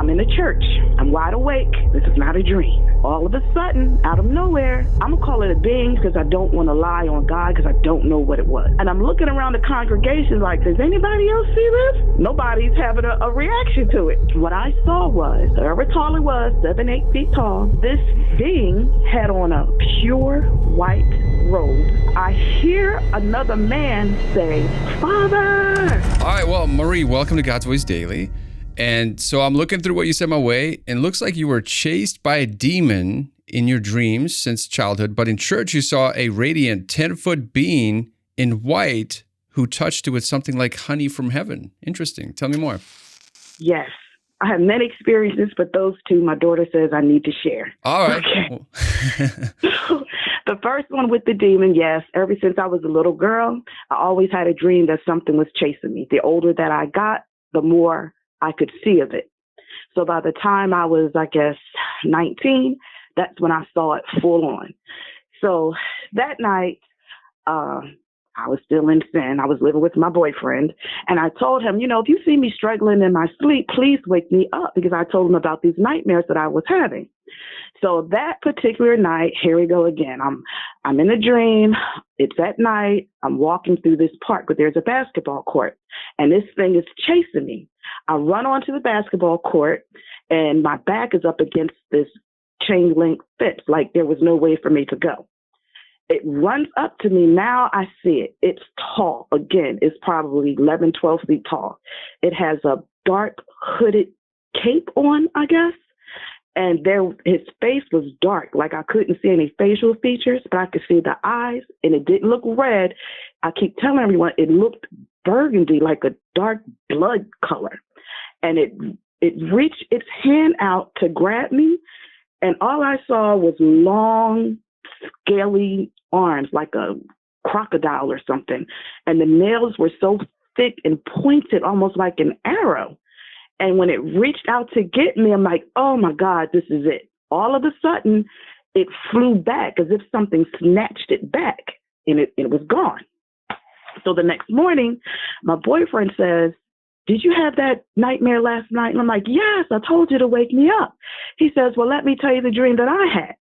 I'm in a church. I'm wide awake. This is not a dream. All of a sudden, out of nowhere, I'm going to call it a being because I don't want to lie on God because I don't know what it was. And I'm looking around the congregation like, does anybody else see this? Nobody's having a reaction to it. What I saw was, however tall it was, 7-8 feet tall, this being had on a pure white robe. I hear another man say, Father! All right, well, Marie, welcome to God's Voice Daily. And so I'm looking through what you sent my way, and it looks like you were chased by a demon in your dreams since childhood, but in church you saw a radiant 10-foot being in white who touched you with something like honey from heaven. Interesting. Tell me more. Yes. I have many experiences, but those two, my daughter says I need to share. All right. Okay. The first one with the demon, yes. Ever since I was a little girl, I always had a dream that something was chasing me. The older that I got, the more I could see of it. So by the time I was, 19, that's when I saw it full on. So that night, I was still in sin. I was living with my boyfriend. And I told him, if you see me struggling in my sleep, please wake me up, because I told him about these nightmares that I was having. So that particular night, here we go again. I'm in a dream. It's at night. I'm walking through this park, but there's a basketball court. And this thing is chasing me. I run onto the basketball court, and my back is up against this chain link fence, like there was no way for me to go. It runs up to me. Now I see it. It's tall. Again, it's probably 11, 12 feet tall. It has a dark hooded cape on, I guess. And his face was dark. Like I couldn't see any facial features, but I could see the eyes, and it didn't look red. I keep telling everyone it looked burgundy, like a dark blood color. And it reached its hand out to grab me. And all I saw was long, scaly arms, like a crocodile or something. And the nails were so thick and pointed, almost like an arrow. And when it reached out to get me, I'm like, oh my God, this is it. All of a sudden, it flew back as if something snatched it back, and it was gone. So the next morning, my boyfriend says, did you have that nightmare last night? And I'm like, yes, I told you to wake me up. He says, well, let me tell you the dream that I had.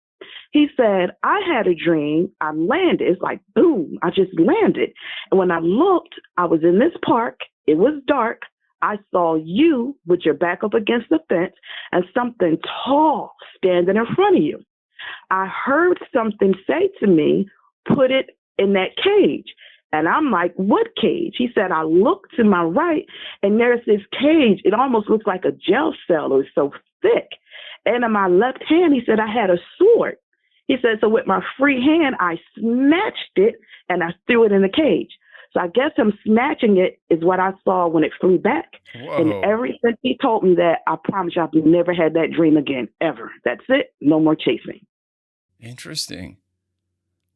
He said, I had a dream. I landed. It's like, boom, I just landed. And when I looked, I was in this park. It was dark. I saw you with your back up against the fence and something tall standing in front of you. I heard something say to me, put it in that cage. And I'm like, what cage? He said, I looked to my right, and there's this cage. It almost looks like a jail cell. It was so thick. And in my left hand, he said, I had a sword. He said, so with my free hand, I snatched it and I threw it in the cage. So I guess him snatching it is what I saw when it flew back. Whoa. And ever since he told me that, I promise you I've never had that dream again, ever. That's it. No more chasing. Interesting.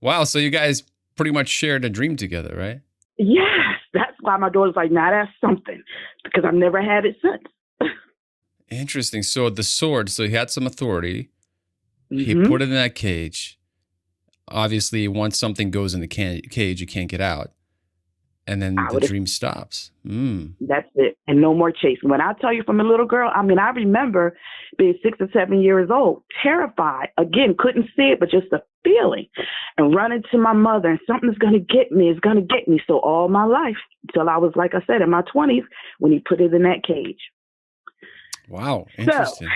Wow. So you guys pretty much shared a dream together, right? Yes. That's why my daughter's like, now that's something, because I've never had it since. Interesting. So the sword, so he had some authority. Mm-hmm. He put it in that cage. Obviously, once something goes in the cage, you can't get out. And then the dream stops. That's it. And no more chasing. When I tell you from a little girl, I remember being 6 or 7 years old, terrified. Again, couldn't see it, but just the feeling. And running to my mother, and something's going to get me. It's going to get me. So all my life, until I was, like I said, in my 20s, when he put it in that cage. Wow. Interesting. So,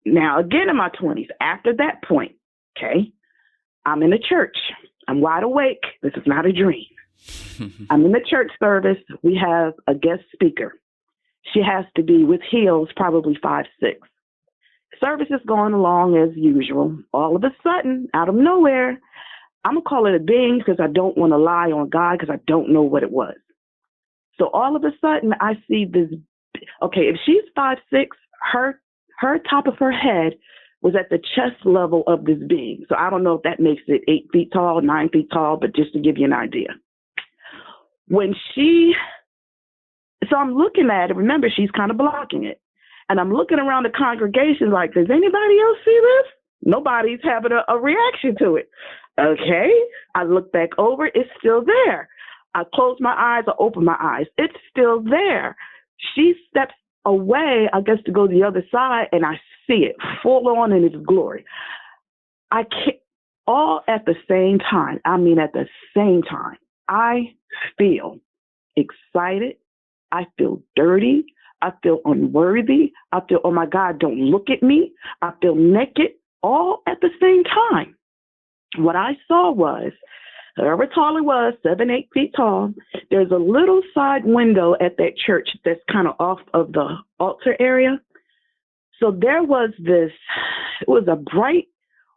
now, again, in my 20s, after that point, okay, I'm in a church. I'm wide awake. This is not a dream. I'm in the church service. We have a guest speaker. She has to be with heels, probably 5'6". Service is going along as usual. All of a sudden, out of nowhere, I'm going to call it a being because I don't want to lie on God because I don't know what it was. So all of a sudden, I see this. Okay, if she's 5'6", her top of her head was at the chest level of this being. So I don't know if that makes it 8 feet tall, 9 feet tall, but just to give you an idea. So I'm looking at it. Remember, she's kind of blocking it. And I'm looking around the congregation like, does anybody else see this? Nobody's having a reaction to it. Okay. I look back over. It's still there. I close my eyes or open my eyes. It's still there. She steps away, I guess, to go to the other side, and I see it full on in its glory. I can't, all at the same time. I mean, at the same time, I feel excited. I feel dirty. I feel unworthy. I feel, oh my God, don't look at me. I feel naked, all at the same time. What I saw was, however tall it was, 7, 8 feet tall, there's a little side window at that church that's kind of off of the altar area. So there was this, it was a bright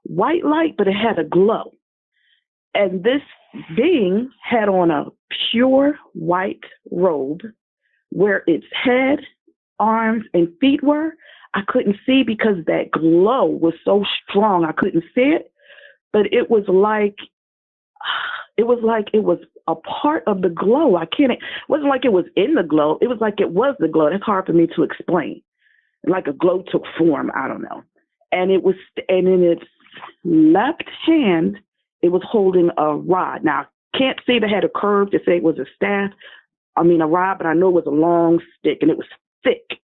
white light, but it had a glow. And this being had on a pure white robe where its head, arms, and feet were. I couldn't see because that glow was so strong. I couldn't see it, but it was like it was a part of the glow. It wasn't like it was in the glow. It was like it was the glow. It's hard for me to explain. Like a glow took form. I don't know. And and in its left hand, it was holding a rod. Now, I can't see if it had a curve to say it was a staff. I mean, a rod, but I know it was a long stick and it was thick.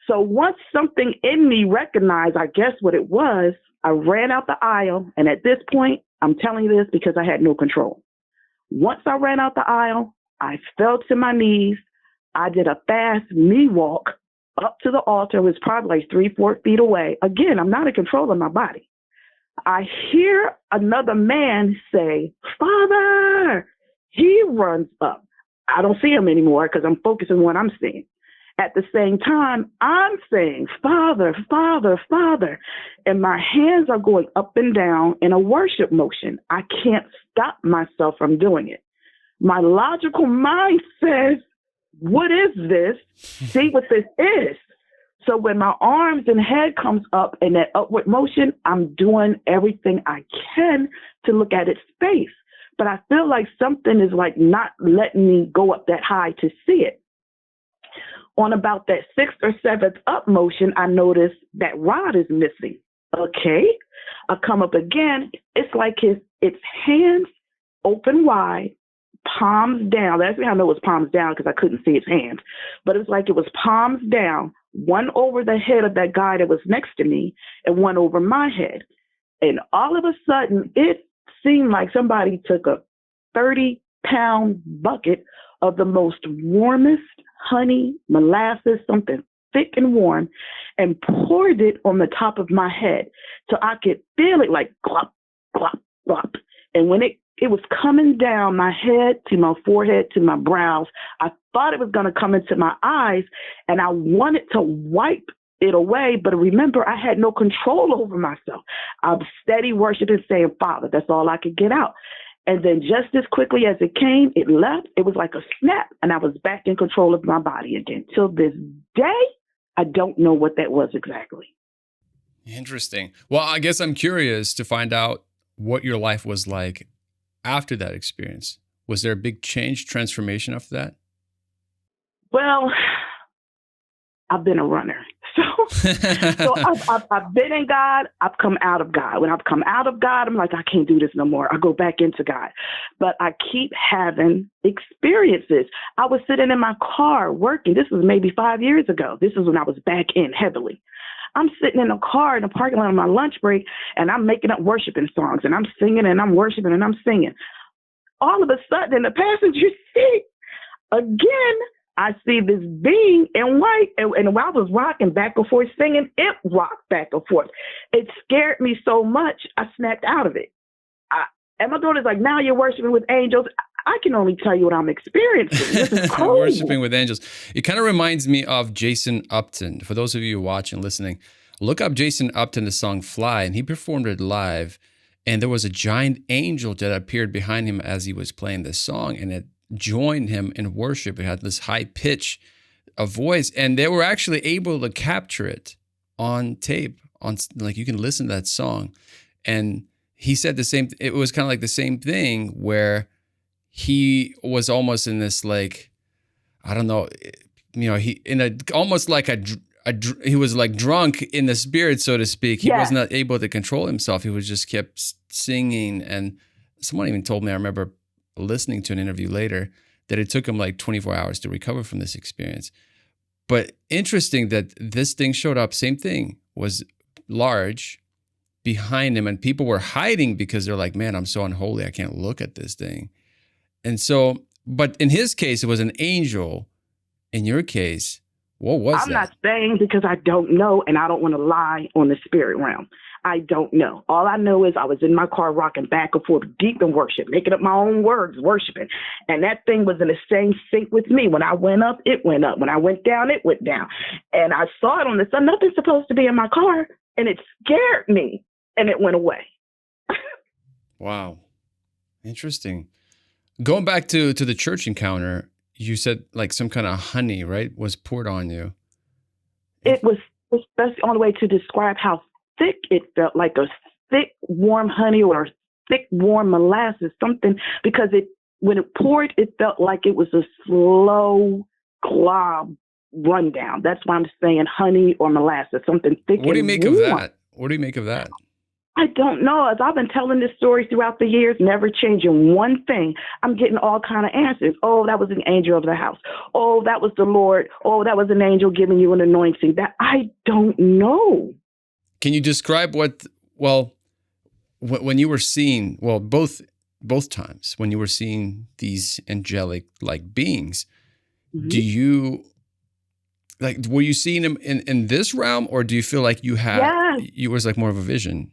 So once something in me recognized, I guess what it was, I ran out the aisle. And at this point, I'm telling you this because I had no control. Once I ran out the aisle, I fell to my knees. I did a fast knee walk up to the altar. It was probably like 3-4 feet away. Again, I'm not in control of my body. I hear another man say, "Father!" He runs up. I don't see him anymore because I'm focusing on what I'm seeing. At the same time, I'm saying, "Father, Father, Father." And my hands are going up and down in a worship motion. I can't stop myself from doing it. My logical mind says, what is this? See what this is. So when my arms and head comes up in that upward motion, I'm doing everything I can to look at its face. But I feel like something is like not letting me go up that high to see it. On about that 6th or 7th up motion, I notice that rod is missing. Okay. I come up again. It's like its hands open wide, palms down. That's how I know it was palms down because I couldn't see its hands. But it was like it was palms down, one over the head of that guy that was next to me and one over my head. And all of a sudden, it seemed like somebody took a 30-pound bucket of the most warmest honey, molasses, something thick and warm, and poured it on the top of my head so I could feel it like glop, glop, glop. And when it was coming down my head to my forehead to my brows, I thought it was going to come into my eyes, and I wanted to wipe it away. But remember, I had no control over myself. I'm steady worshiping, saying, "Father," that's all I could get out. And then just as quickly as it came, it left. It was like a snap, and I was back in control of my body again. Till this day, I don't know what that was exactly. Interesting. Well, I guess I'm curious to find out what your life was like after that experience. Was there a big change, transformation after that? Well, I've been a runner. So I've been in God. I've come out of God. When I've come out of God, I'm like, I can't do this no more. I go back into God. But I keep having experiences. I was sitting in my car working. This was maybe 5 years ago. This is when I was back in heavily. I'm sitting in a car in the parking lot on my lunch break, and I'm making up worshiping songs, and I'm singing, and I'm worshiping, and I'm singing. All of a sudden, in the passenger seat, again, I see this being in white, and while I was rocking back and forth singing, it rocked back and forth. It scared me so much, I snapped out of it. And my daughter's like, "Now you're worshiping with angels." I can only tell you what I'm experiencing. This is crazy. Worshiping with angels. It kind of reminds me of Jason Upton. For those of you watching, listening, look up Jason Upton, the song "Fly," and he performed it live. And there was a giant angel that appeared behind him as he was playing this song, and it joined him in worship. It had this high pitch of voice, and they were actually able to capture it on tape. Like you can listen to that song. And he said the same. It was kind of like the same thing where he was almost in this, like, I don't know, he in a almost like he was like drunk in the spirit, so to speak. He was not able to control himself. He was just kept singing. And someone even told me, I remember listening to an interview later, that it took him like 24 hours to recover from this experience. But interesting that this thing showed up, same thing, was large behind him, and people were hiding because they're like, man, I'm so unholy, I can't look at this thing. And so, but in his case, it was an angel. In your case, what was that? I'm not saying because I don't know, and I don't want to lie on the spirit realm. I don't know. All I know is I was in my car rocking back and forth deep in worship, making up my own words, worshiping. And that thing was in the same sync with me. When I went up, it went up. When I went down, it went down. And I saw it on the sun. Nothing's supposed to be in my car. And it scared me. And it went away. Wow. Interesting. Going back to the church encounter, you said like some kind of honey, right, was poured on you. That's the only way to describe how thick it felt, like a thick, warm honey or thick, warm molasses, something, because when it poured, it felt like it was a slow glob rundown. That's why I'm saying honey or molasses, something thick. What do you make of that? What do you make of that? I don't know. As I've been telling this story throughout the years, never changing one thing, I'm getting all kind of answers. Oh, that was an angel of the house. Oh, that was the Lord. Oh, that was an angel giving you an anointing. That I don't know. Can you describe when you were seeing, both times when you were seeing these angelic like beings, Mm-hmm. do you were you seeing them in this realm, or do you feel like you was like more of a vision?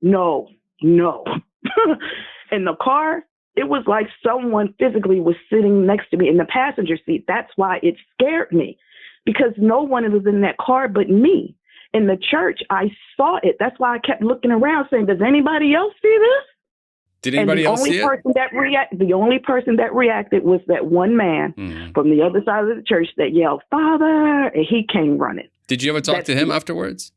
No. In the car, it was like someone physically was sitting next to me in the passenger seat. That's why it scared me, because no one was in that car but me. In the church, I saw it. That's why I kept looking around saying, does anybody else see this? Did anybody else see it? The only person that reacted was that one man from the other side of the church that yelled, Father, and he came running. Did you ever talk to him afterwards?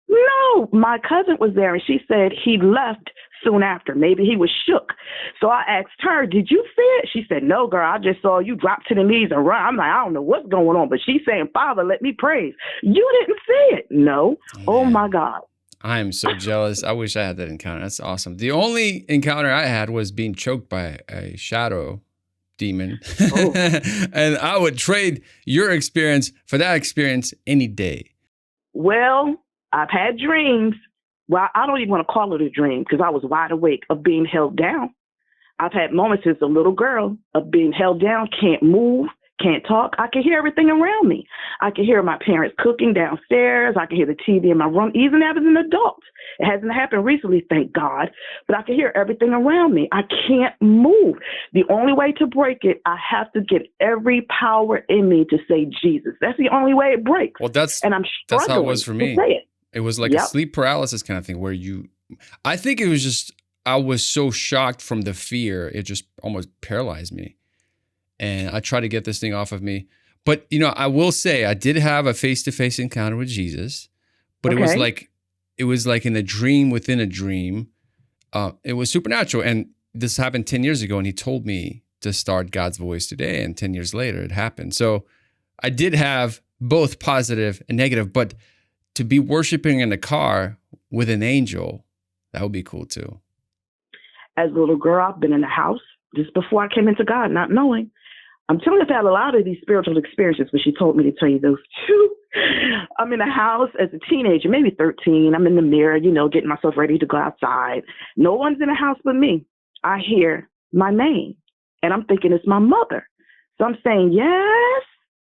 No, my cousin was there, and she said he left soon after. Maybe he was shook. So I asked her, did you see it? She said, no, girl, I just saw you drop to the knees and run. I'm like, I don't know what's going on. But she's saying, Father, let me praise. You didn't see it. No. Oh, my God. I am so jealous. I wish I had that encounter. That's awesome. The only encounter I had was being choked by a shadow demon. Oh. And I would trade your experience for that experience any day. Well, I've had dreams. Well, I don't even want to call it a dream because I was wide awake of being held down. I've had moments as a little girl of being held down, can't move, can't talk. I can hear everything around me. I can hear my parents cooking downstairs. I can hear the TV in my room, even as an adult. It hasn't happened recently, thank God, but I can hear everything around me. I can't move. The only way to break it, I have to get every power in me to say Jesus. That's the only way it breaks. Well, that's how it was for me. It was like a sleep paralysis kind of thing where I think it was just, I was so shocked from the fear. It just almost paralyzed me. And I tried to get this thing off of me. But, I will say I did have a face-to-face encounter with Jesus, but it was like in a dream within a dream. It was supernatural. And this happened 10 years ago, and he told me to start God's Voice today. And 10 years later, it happened. So I did have both positive and negative, but to be worshiping in a car with an angel, that would be cool too. As a little girl, I've been in the house just before I came into God, not knowing. I'm telling you, I've had a lot of these spiritual experiences, but she told me to tell you those two. I'm in the house as a teenager, maybe 13. I'm in the mirror, getting myself ready to go outside. No one's in the house but me. I hear my name, and I'm thinking it's my mother. So I'm saying, yes,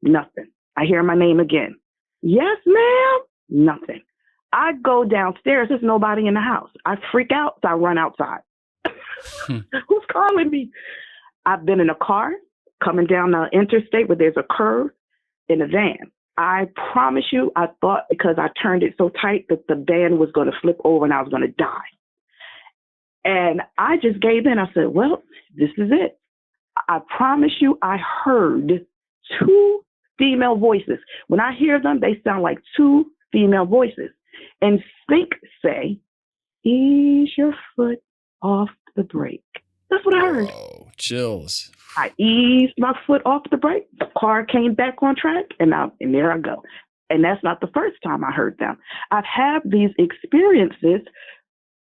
nothing. I hear my name again. Yes, ma'am, nothing. I go downstairs. There's nobody in the house. I freak out, so I run outside. Who's calling me? I've been in a car coming down the interstate where there's a curve in a van. I promise you, I thought because I turned it so tight that the van was going to flip over and I was going to die. And I just gave in. I said, well, this is it. I promise you, I heard two female voices. When I hear them, they sound like two female voices. And sync say, ease your foot off the brake. That's what I heard. Oh, chills. I eased my foot off the brake. The car came back on track, and there I go. And that's not the first time I heard them. I've had these experiences,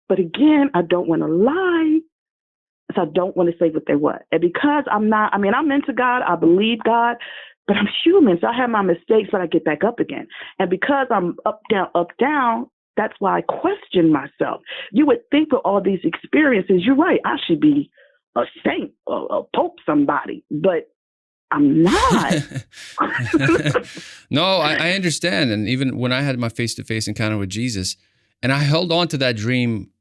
but again, I don't want to lie. So I don't want to say what they were. And because I'm into God, I believe God, but I'm human. So I have my mistakes, but I get back up again. And because I'm up, down, that's why I question myself. You would think with all these experiences, you're right, I should be a saint or a pope somebody, but I'm not. No, I understand. And even when I had my face-to-face encounter with Jesus, and I held on to that dream,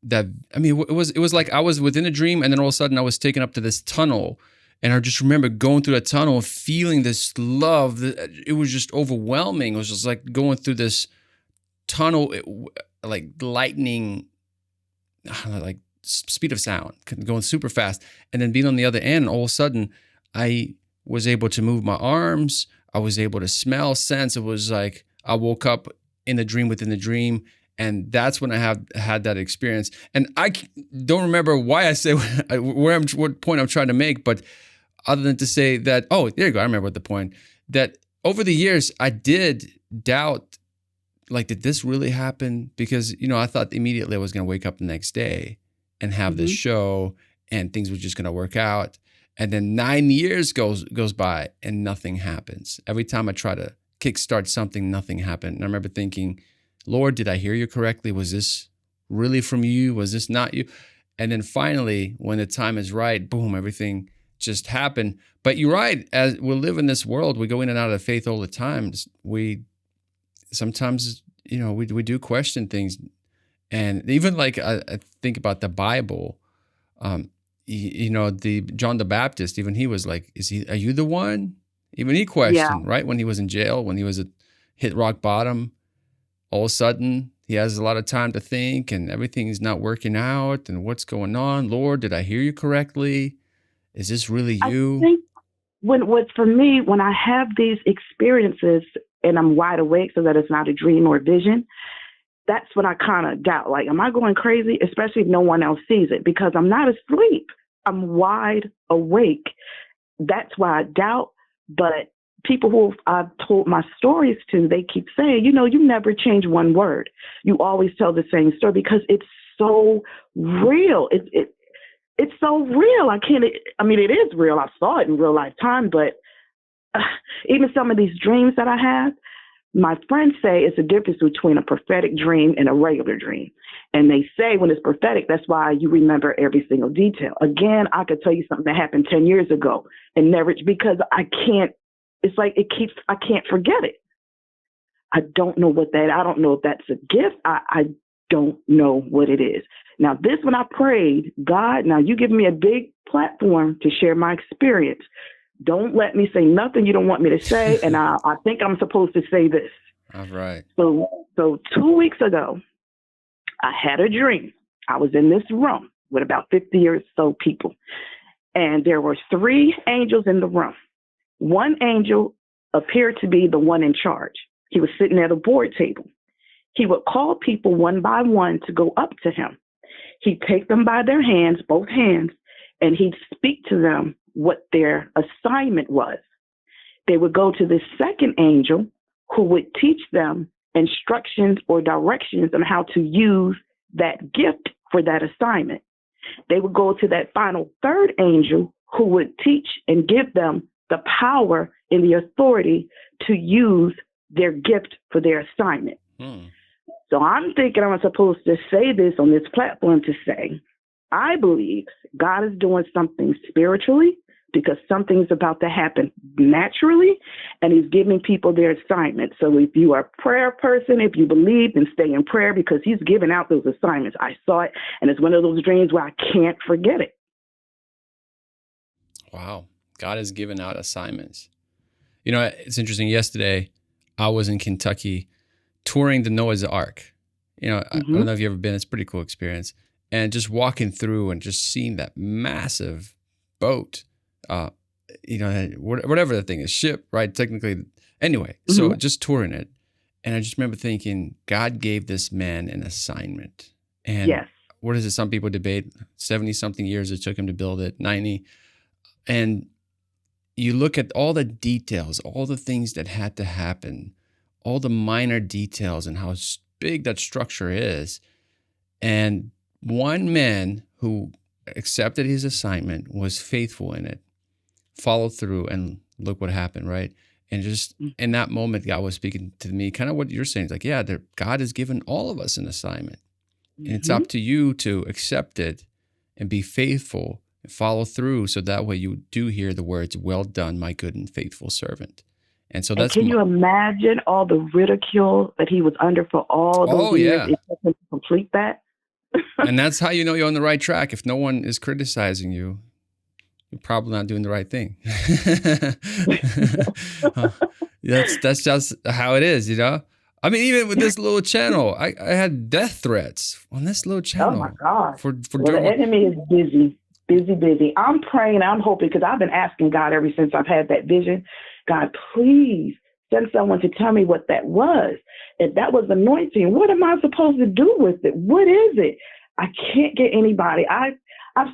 it was like I was within a dream, and then all of a sudden I was taken up to this tunnel, and I just remember going through that tunnel and feeling this love. It was just overwhelming. It was just like going through this tunnel, like lightning, like speed of sound, going super fast, and then being on the other end, all of a sudden I was able to move my arms. I was able to smell, sense. It was like I woke up in the dream within the dream. And that's when I had that experience. And I don't remember why I say what point I'm trying to make, but other than to say that, oh, there you go. I remember the point. That over the years, I did doubt, like, did this really happen? Because, I thought immediately I was going to wake up the next day and have this show and things were just going to work out. And then 9 years goes by and nothing happens. Every time I try to kickstart something, nothing happened. And I remember thinking, Lord, did I hear you correctly? Was this really from you? Was this not you? And then finally, when the time is right, boom, everything just happened. But you're right. As we live in this world, we go in and out of faith all the time. We sometimes, we do question things. And even like I think about the Bible, the John the Baptist, even he was like, are you the one? Even he questioned, right? When he was in jail, when he was hit rock bottom, all of a sudden he has a lot of time to think and everything's not working out. And what's going on? Lord, did I hear you correctly? Is this really you? I think what for me, when I have these experiences and I'm wide awake so that it's not a dream or a vision, that's when I kind of doubt, like, am I going crazy? Especially if no one else sees it, because I'm not asleep. I'm wide awake. That's why I doubt. But people who I've told my stories to, they keep saying, you never change one word. You always tell the same story because it's so real. It's so real. It is real. I saw it in real lifetime, but even some of these dreams that I have, my friends say it's a difference between a prophetic dream and a regular dream. And they say when it's prophetic, that's why you remember every single detail. Again, I could tell you something that happened 10 years ago and never, because I can't, it's like I can't forget it. I don't know I don't know if that's a gift. I don't know what it is. Now, this, when I prayed, God, now you give me a big platform to share my experience. Don't let me say nothing you don't want me to say. And I think I'm supposed to say this. All right. So 2 weeks ago, I had a dream. I was in this room with about 50 or so people. And there were 3 angels in the room. One angel appeared to be the one in charge. He was sitting at a board table. He would call people one by one to go up to him. He'd take them by their hands, both hands, and he'd speak to them what their assignment was. They would go to the second angel who would teach them instructions or directions on how to use that gift for that assignment. They would go to that final third angel who would teach and give them the power and the authority to use their gift for their assignment. So I'm thinking I'm supposed to say this on this platform to say, I believe God is doing something spiritually because something's about to happen naturally, and he's giving people their assignment. So if you are a prayer person, if you believe, then stay in prayer because he's giving out those assignments. I saw it, and it's one of those dreams where I can't forget it. Wow. God has given out assignments. It's interesting. Yesterday, I was in Kentucky touring the Noah's Ark. I don't know if you've ever been. It's a pretty cool experience. And just walking through and just seeing that massive boat, whatever the thing is, ship, right? Technically. Anyway, so just touring it. And I just remember thinking, God gave this man an assignment. And what is it? Some people debate 70-something years it took him to build it, 90. And you look at all the details, all the things that had to happen, all the minor details and how big that structure is. And one man who accepted his assignment, was faithful in it, followed through, and look what happened, right? And just in that moment, God was speaking to me, kind of what you're saying. It's like, yeah, God has given all of us an assignment. And it's up to you to accept it and be faithful and follow through. So that way you do hear the words, well done, my good and faithful servant. And so that's. Can you imagine all the ridicule that he was under for all those years? It took him to complete that. And that's how you know you're on the right track. If no one is criticizing you, you're probably not doing the right thing. That's just how it is, you know? I mean, even with this little channel, I had death threats on this little channel. Oh, my God. For the enemy is busy. I'm praying, I'm hoping, because I've been asking God ever since I've had that vision. God, please send someone to tell me what that was. If that was anointing, what am I supposed to do with it? What is it? I can't get anybody. I've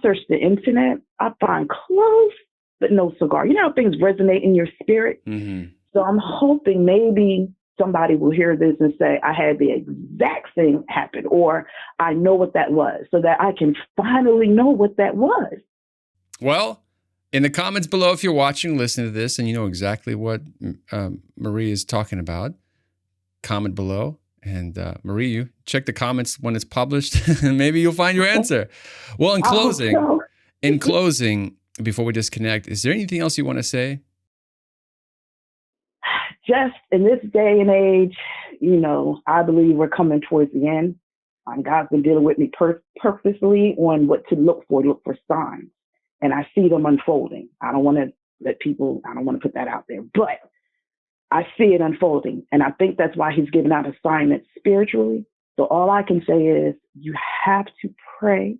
searched the internet. I find clothes, but no cigar. You know how things resonate in your spirit? Mm-hmm. So I'm hoping maybe somebody will hear this and say, I had the exact thing happen, or I know what that was, so that I can finally know what that was. Well, in the comments below, if you're watching, listen to this, and you know exactly what Marie is talking about, comment below. And Marie, you check the comments when it's published, and maybe you'll find your answer. Well, in closing, before we disconnect, is there anything else you want to say? Just in this day and age, you know, I believe we're coming towards the end. God's been dealing with me purposely on what to look for signs. And I see them unfolding. I don't want to put that out there, but I see it unfolding. And I think that's why he's giving out assignments spiritually. So all I can say is you have to pray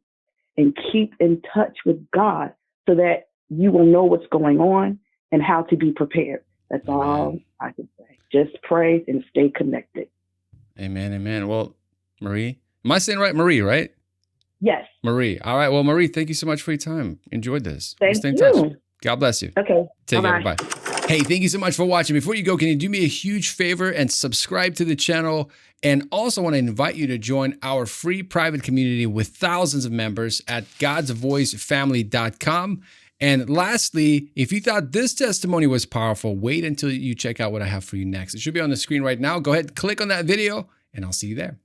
and keep in touch with God so that you will know what's going on and how to be prepared. That's all I can say. Just pray and stay connected. Amen, amen. Well, Marie, am I saying right? Marie, right? Yes. Marie. All right. Well, Marie, thank you so much for your time. Enjoyed this. Thank stay in you. touch. God bless you. Okay. Take Bye-bye. care. Bye. Hey, thank you so much for watching. Before you go, can you do me a huge favor and subscribe to the channel? And also want to invite you to join our free private community with thousands of members at godsvoicefamily.com. And lastly, if you thought this testimony was powerful, wait until you check out what I have for you next. It should be on the screen right now. Go ahead, click on that video, and I'll see you there.